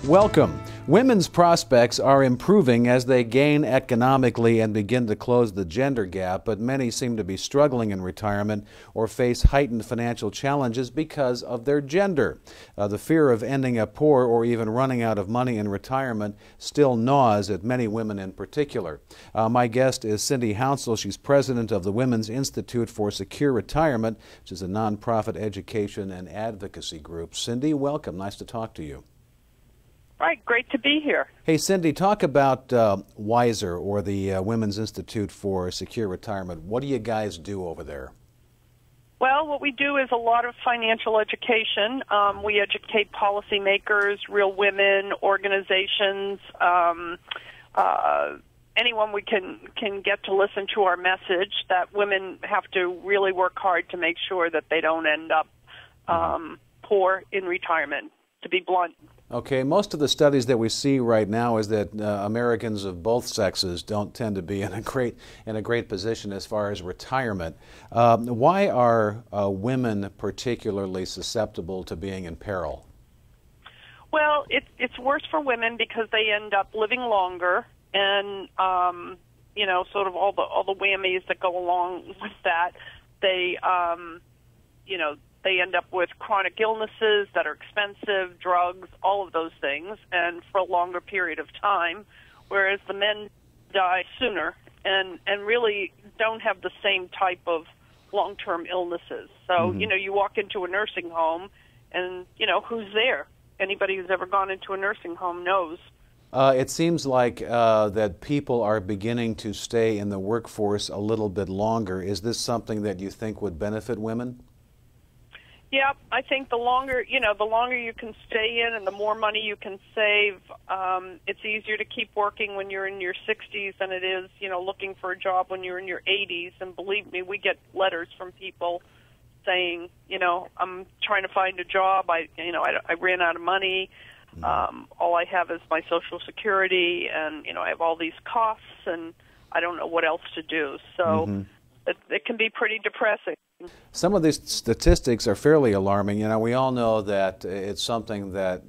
Welcome. Women's prospects are improving as they gain economically and begin to close the gender gap, but many seem to be struggling in retirement or face heightened financial challenges because of their gender. The fear of ending up poor or even running out of money in retirement still gnaws at many women in particular. My guest is Cindy Hounsell. She's president of the Women's Institute for Secure Retirement, which is a nonprofit education and advocacy group. Cindy, welcome. Nice to talk to you. Right, great to be here. Hey, Cindy, talk about WISER, or the Women's Institute for Secure Retirement. What do you guys do over there? Well, what we do is a lot of financial education. We educate policymakers, real women, organizations, anyone we can get to listen to our message, that women have to really work hard to make sure that they don't end up poor in retirement, to be blunt. Okay, most of the studies that we see right now is that Americans of both sexes don't tend to be in a great position as far as retirement. Why are women particularly susceptible to being in peril? Well, it's worse for women because they end up living longer, and sort of all the whammies that go along with that. They They end up with chronic illnesses that are expensive, drugs, all of those things, and for a longer period of time, whereas the men die sooner and really don't have the same type of long-term illnesses. So, you walk into a nursing home and, who's there? Anybody who's ever gone into a nursing home knows. It seems like that people are beginning to stay in the workforce a little bit longer. Is this something that you think would benefit women? Yeah, I think the longer you can stay in and the more money you can save, it's easier to keep working when you're in your 60s than it is, looking for a job when you're in your 80s. And believe me, we get letters from people saying, I'm trying to find a job. I ran out of money. All I have is my Social Security, and, I have all these costs, and I don't know what else to do. So it can be pretty depressing. Some of these statistics are fairly alarming. We all know that it's something that,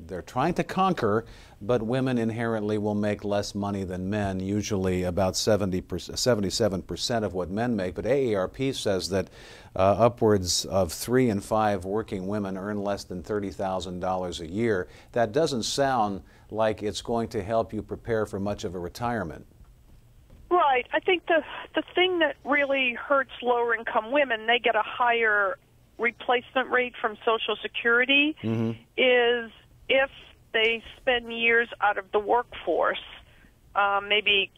they're trying to conquer, but women inherently will make less money than men, usually about 77% of what men make. But AARP says that upwards of 3 in 5 working women earn less than $30,000 a year. That doesn't sound like it's going to help you prepare for much of a retirement. Right. I think the thing that really hurts lower-income women, they get a higher replacement rate from Social Security, is if they spend years out of the workforce, maybe,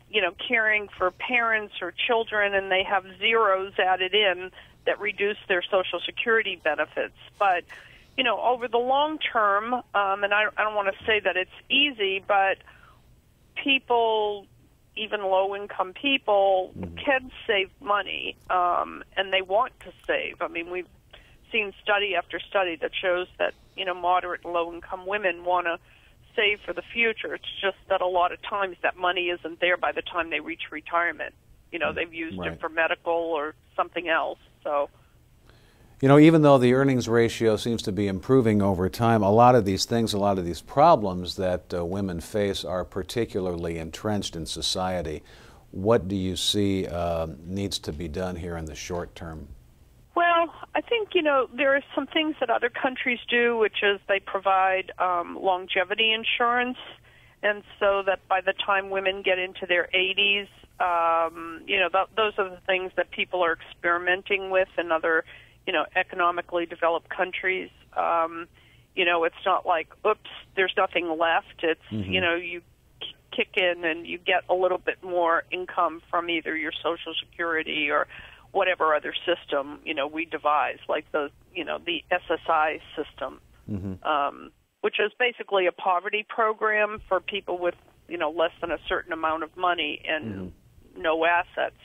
caring for parents or children, and they have zeros added in that reduce their Social Security benefits. But, over the long term, and I don't want to say that it's easy, but people, even low-income people, can save money, and they want to save. I mean, we've seen study after study that shows that, moderate and low-income women want to save for the future. It's just that a lot of times that money isn't there by the time they reach retirement. They've used it for medical or something else. So, even though the earnings ratio seems to be improving over time, a lot of these problems that women face are particularly entrenched in society. What do you see needs to be done here in the short term? Well, I think, there are some things that other countries do, which is they provide longevity insurance, and so that by the time women get into their 80s, those are the things that people are experimenting with in other economically developed countries. It's not like, oops, there's nothing left. It's, you kick in and you get a little bit more income from either your Social Security or whatever other system, we devise, like the SSI system, which is basically a poverty program for people with, less than a certain amount of money and no assets.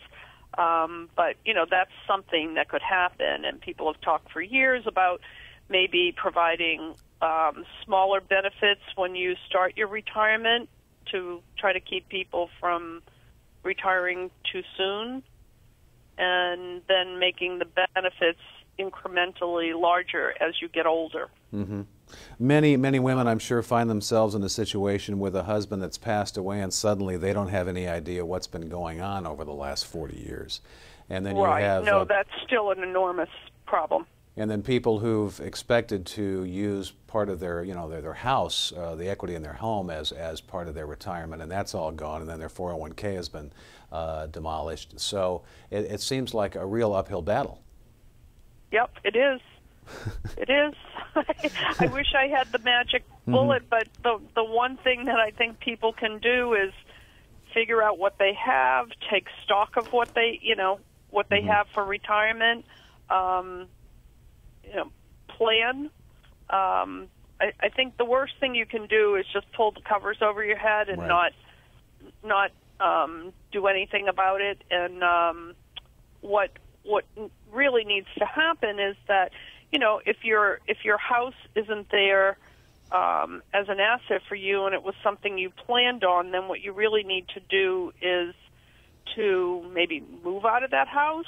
But, that's something that could happen, and people have talked for years about maybe providing smaller benefits when you start your retirement to try to keep people from retiring too soon, and then making the benefits, incrementally larger as you get older. Mm-hmm. Many women, I'm sure, find themselves in a situation with a husband that's passed away, and suddenly they don't have any idea what's been going on over the last 40 years. And then Right. you have No, that's still an enormous problem. and then people who've expected to use part of their, their house, the equity in their home as part of their retirement, and that's all gone, and then their 401k has been demolished. So it seems like a real uphill battle. Yep, it is. It is. I wish I had the magic bullet, but the one thing that I think people can do is figure out what they have, take stock of what they, what they have for retirement, plan. I think the worst thing you can do is just pull the covers over your head and not do anything about it. And what really needs to happen is that, if your house isn't there as an asset for you and it was something you planned on, then what you really need to do is to maybe move out of that house,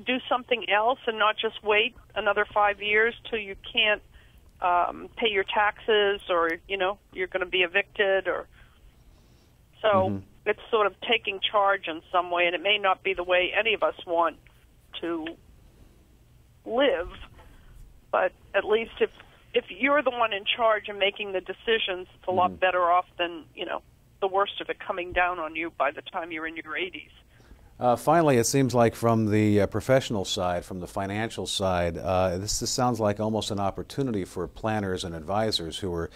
do something else and not just wait another 5 years till you can't pay your taxes, or, you're going to be evicted, or so it's sort of taking charge in some way, and it may not be the way any of us want to live, but at least if you're the one in charge and making the decisions, it's a lot better off than, the worst of it coming down on you by the time you're in your 80s. Finally, it seems like from the professional side, from the financial side, this sounds like almost an opportunity for planners and advisors who are,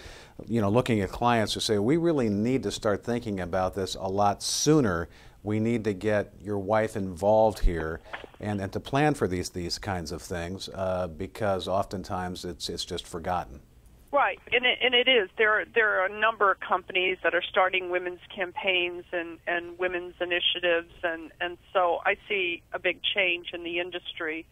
looking at clients who say, we really need to start thinking about this a lot sooner. We need to get your wife involved here and to plan for these kinds of things because oftentimes it's just forgotten. Right, and it is. There are a number of companies that are starting women's campaigns and women's initiatives, and so I see a big change in the industry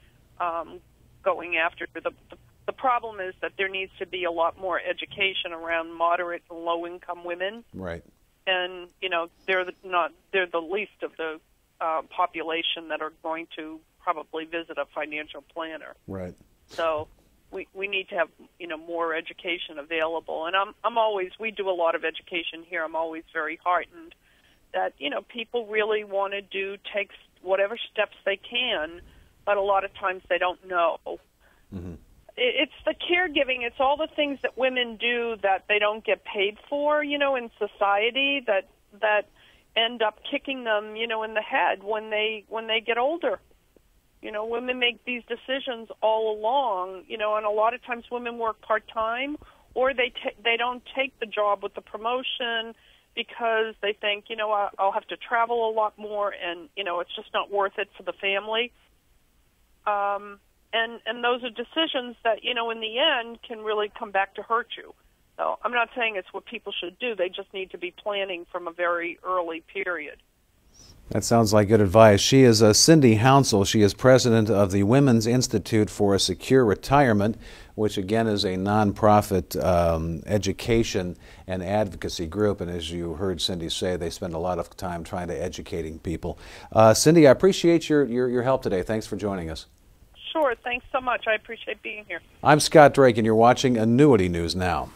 going after. The problem is that there needs to be a lot more education around moderate and low-income women. Right. And, they're the least of the population that are going to probably visit a financial planner. Right. So we need to have more education available, and we do a lot of education here. I'm always very heartened that people really want to take whatever steps they can, but a lot of times they don't know. It's the caregiving. It's all the things that women do that they don't get paid for, in society that end up kicking them, in the head when they get older. Women make these decisions all along, and a lot of times women work part-time, or they don't take the job with the promotion because they think, I'll have to travel a lot more, and, it's just not worth it for the family. And those are decisions that, in the end can really come back to hurt you. So I'm not saying it's what people should do. They just need to be planning from a very early period. That sounds like good advice. She is Cindy Hounsell. She is president of the Women's Institute for a Secure Retirement, which again is a nonprofit education and advocacy group. And as you heard Cindy say, they spend a lot of time trying to educating people. Cindy, I appreciate your help today. Thanks for joining us. Sure. Thanks so much. I appreciate being here. I'm Scott Drake, and you're watching Annuity News Now.